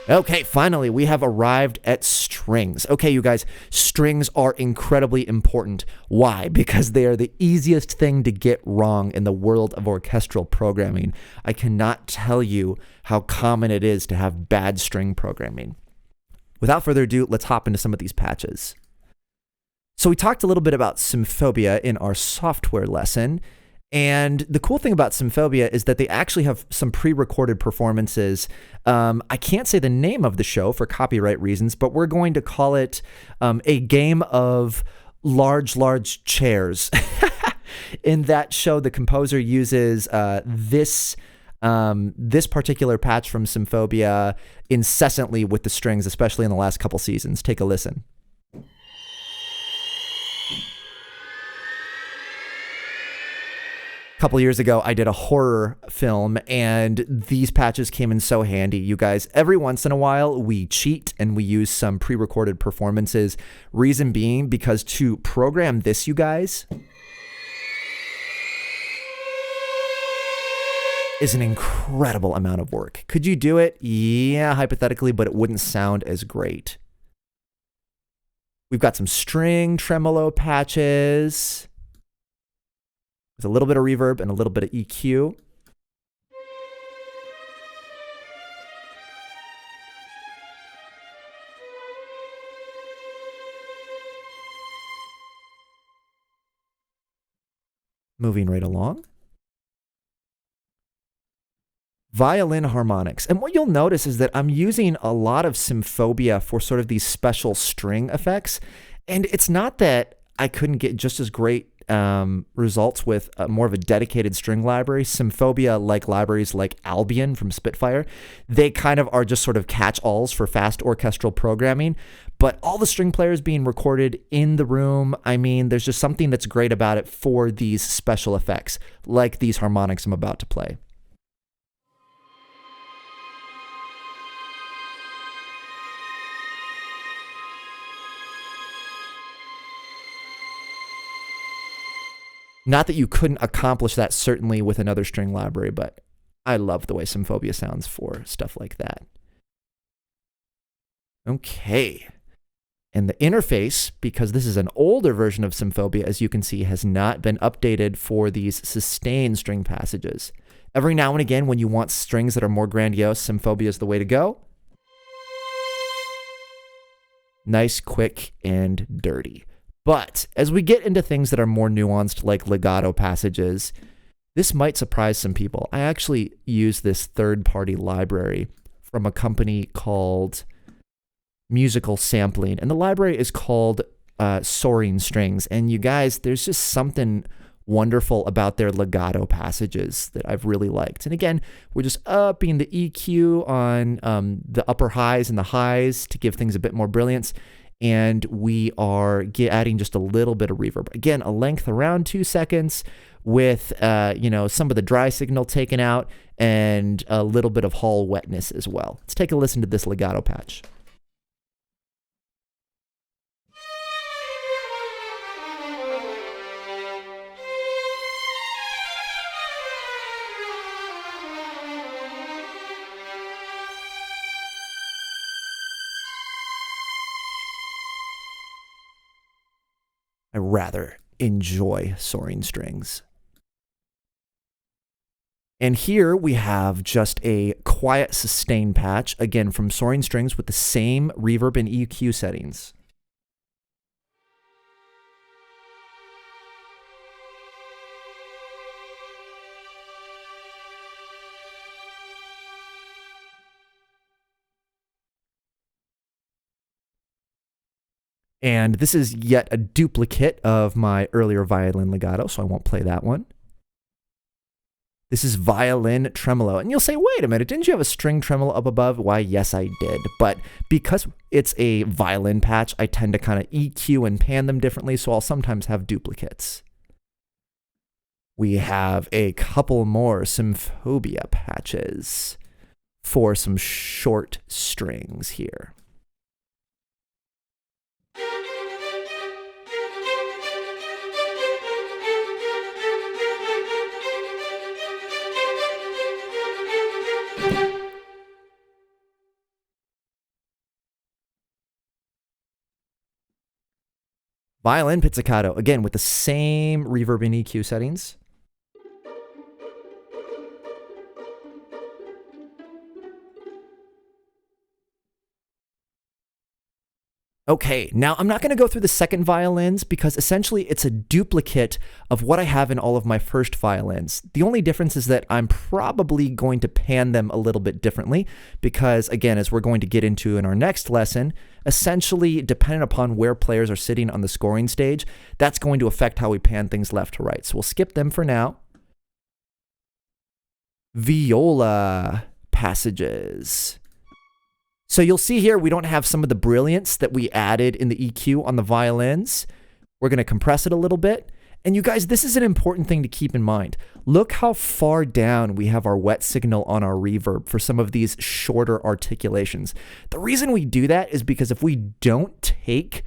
Okay, finally, we have arrived at strings. Okay, you guys, strings are incredibly important. Why? Because they are the easiest thing to get wrong in the world of orchestral programming. I cannot tell you how common it is to have bad string programming. Without further ado, let's hop into some of these patches. So we talked a little bit about symphobia in our software lesson. And the cool thing about Symphobia is that they actually have some pre-recorded performances. I can't say the name of the show for copyright reasons, but we're going to call it a game of large chairs. In that show, the composer uses this particular patch from Symphobia incessantly with the strings, especially in the last couple seasons. Take a listen. Couple years ago, I did a horror film, and these patches came in so handy, you guys. Every once in a while, we cheat and we use some pre-recorded performances. Reason being, because to program this, you guys, is an incredible amount of work. Could you do it? Yeah, hypothetically, but it wouldn't sound as great. We've got some string tremolo patches with a little bit of reverb and a little bit of EQ. Moving right along. Violin harmonics. And what you'll notice is that I'm using a lot of symphobia for sort of these special string effects. And it's not that I couldn't get just as great results with more of a dedicated string library. Symphobia, like libraries like Albion from Spitfire, they kind of are just sort of catch-alls for fast orchestral programming. But all the string players being recorded in the room, I mean, there's just something that's great about it for these special effects, like these harmonics I'm about to play. Not that you couldn't accomplish that certainly with another string library, but I love the way Symphobia sounds for stuff like that. Okay. And the interface, because this is an older version of Symphobia, as you can see, has not been updated for these sustained string passages. Every now and again, when you want strings that are more grandiose, Symphobia is the way to go. Nice, quick, and dirty. But as we get into things that are more nuanced, like legato passages, this might surprise some people. I actually use this third-party library from a company called Musical Sampling, and the library is called Soaring Strings. And you guys, there's just something wonderful about their legato passages that I've really liked. And again, we're just upping the EQ on the upper highs and the highs to give things a bit more brilliance. And we are adding just a little bit of reverb. Again, a length around 2 seconds with, some of the dry signal taken out and a little bit of hall wetness as well. Let's take a listen to this legato patch. I rather enjoy soaring strings. And here we have just a quiet sustain patch, again from Soaring Strings with the same reverb and EQ settings. And this is yet a duplicate of my earlier violin legato, so I won't play that one. This is violin tremolo. And you'll say, wait a minute, didn't you have a string tremolo up above? Why, yes, I did. But because it's a violin patch, I tend to kind of EQ and pan them differently, so I'll sometimes have duplicates. We have a couple more Symphobia patches for some short strings here. Violin pizzicato, again, with the same reverb and EQ settings. Okay, now I'm not going to go through the second violins because essentially it's a duplicate of what I have in all of my first violins. The only difference is that I'm probably going to pan them a little bit differently because, again, as we're going to get into in our next lesson, essentially, depending upon where players are sitting on the scoring stage, that's going to affect how we pan things left to right. So we'll skip them for now. Viola passages. So you'll see here, we don't have some of the brilliance that we added in the EQ on the violins. We're going to compress it a little bit. And you guys, this is an important thing to keep in mind. Look how far down we have our wet signal on our reverb for some of these shorter articulations. The reason we do that is because if we don't take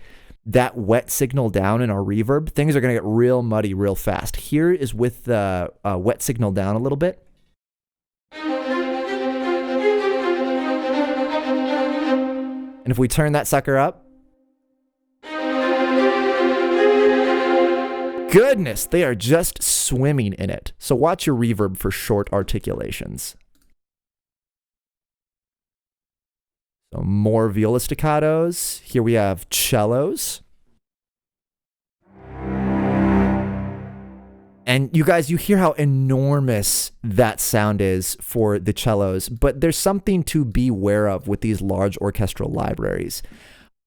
that wet signal down in our reverb, things are going to get real muddy real fast. Here is with the wet signal down a little bit. And if we turn that sucker up, goodness, they are just swimming in it. So watch your reverb for short articulations. So more viola staccatos. Here we have cellos. And you guys, you hear how enormous that sound is for the cellos, but there's something to be aware of with these large orchestral libraries.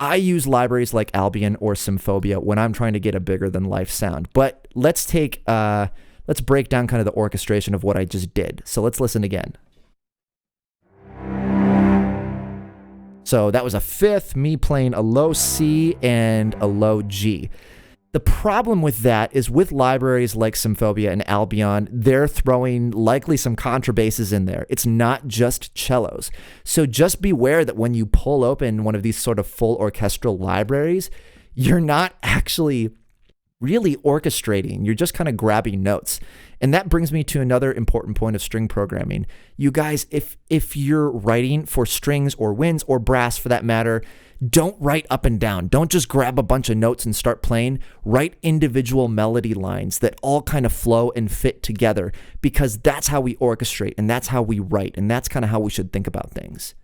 I use libraries like Albion or Symphobia when I'm trying to get a bigger than life sound. But let's break down kind of the orchestration of what I just did. So let's listen again. So that was a fifth, me playing a low C and a low G. The problem with that is with libraries like Symphobia and Albion, they're throwing likely some contrabasses in there. It's not just cellos. So just beware that when you pull open one of these sort of full orchestral libraries, you're not actually really orchestrating. You're just kind of grabbing notes. And that brings me to another important point of string programming. You guys, if you're writing for strings or winds or brass for that matter, don't write up and down. Don't just grab a bunch of notes and start playing. Write individual melody lines that all kind of flow and fit together, because that's how we orchestrate and that's how we write, and that's kind of how we should think about things.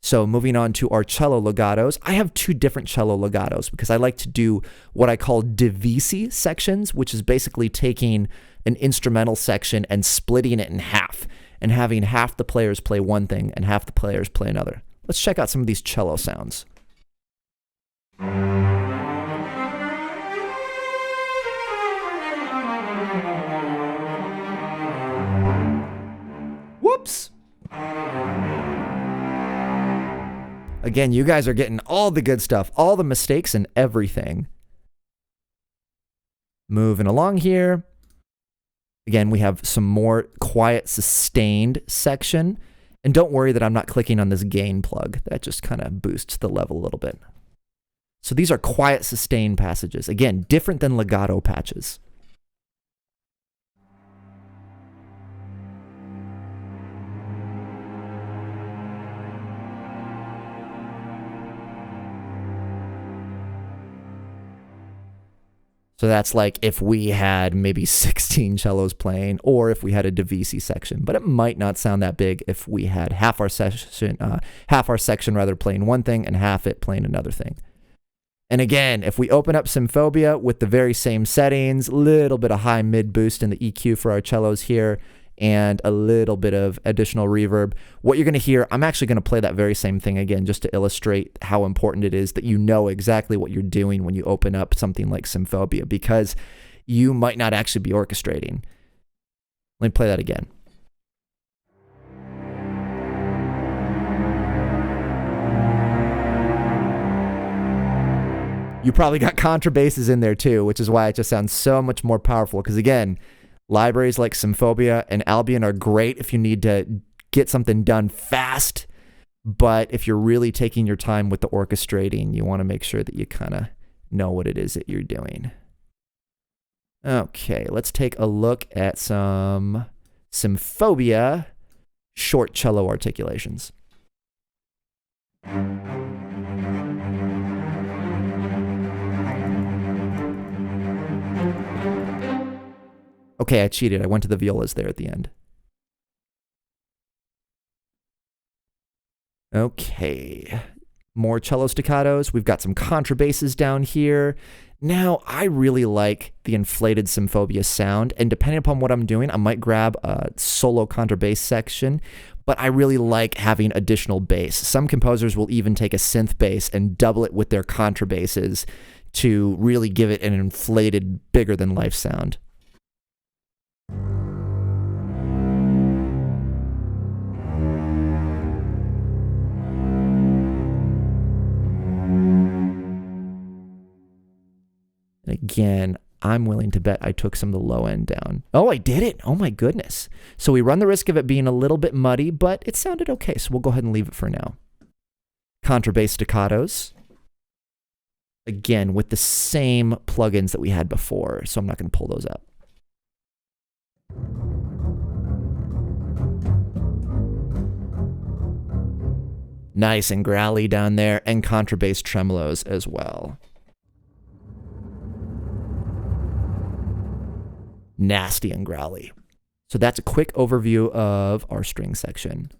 So moving on to our cello legatos. I have two different cello legatos because I like to do what I call Divisi sections, which is basically taking an instrumental section and splitting it in half and having half the players play one thing and half the players play another. Let's check out some of these cello sounds. Whoops! Again, you guys are getting all the good stuff, all the mistakes and everything. Moving along here. Again, we have some more quiet, sustained section. And don't worry that I'm not clicking on this gain plug. That just kind of boosts the level a little bit. So these are quiet, sustained passages. Again, different than legato patches. So that's like if we had maybe 16 cellos playing, or if we had a Divisi section. But it might not sound that big if we had half our section rather playing one thing and half it playing another thing. And again, if we open up Symphobia with the very same settings, a little bit of high mid boost in the EQ for our cellos here, and a little bit of additional reverb, what you're going to hear, I'm actually going to play that very same thing again just to illustrate how important it is that you know exactly what you're doing when you open up something like Symphobia, because you might not actually be orchestrating. Let me play that again. You probably got contrabasses in there too, which is why it just sounds so much more powerful, because again, libraries like Symphobia and Albion are great if you need to get something done fast, but if you're really taking your time with the orchestrating, you want to make sure that you kind of know what it is that you're doing. Okay, let's take a look at some Symphobia short cello articulations. Okay, I cheated. I went to the violas there at the end. Okay. More cello staccatos. We've got some contrabasses down here. Now, I really like the inflated symphobia sound, and depending upon what I'm doing, I might grab a solo contrabass section, but I really like having additional bass. Some composers will even take a synth bass and double it with their contrabasses to really give it an inflated, bigger-than-life sound. And again, I'm willing to bet I took some of the low end down. Oh, I did it. Oh my goodness. So we run the risk of it being a little bit muddy, but it sounded okay. So we'll go ahead and leave it for now. Contrabass staccatos. Again, with the same plugins that we had before. So I'm not going to pull those up. Nice and growly down there, and contrabass tremolos as well. Nasty and growly. So that's a quick overview of our string section.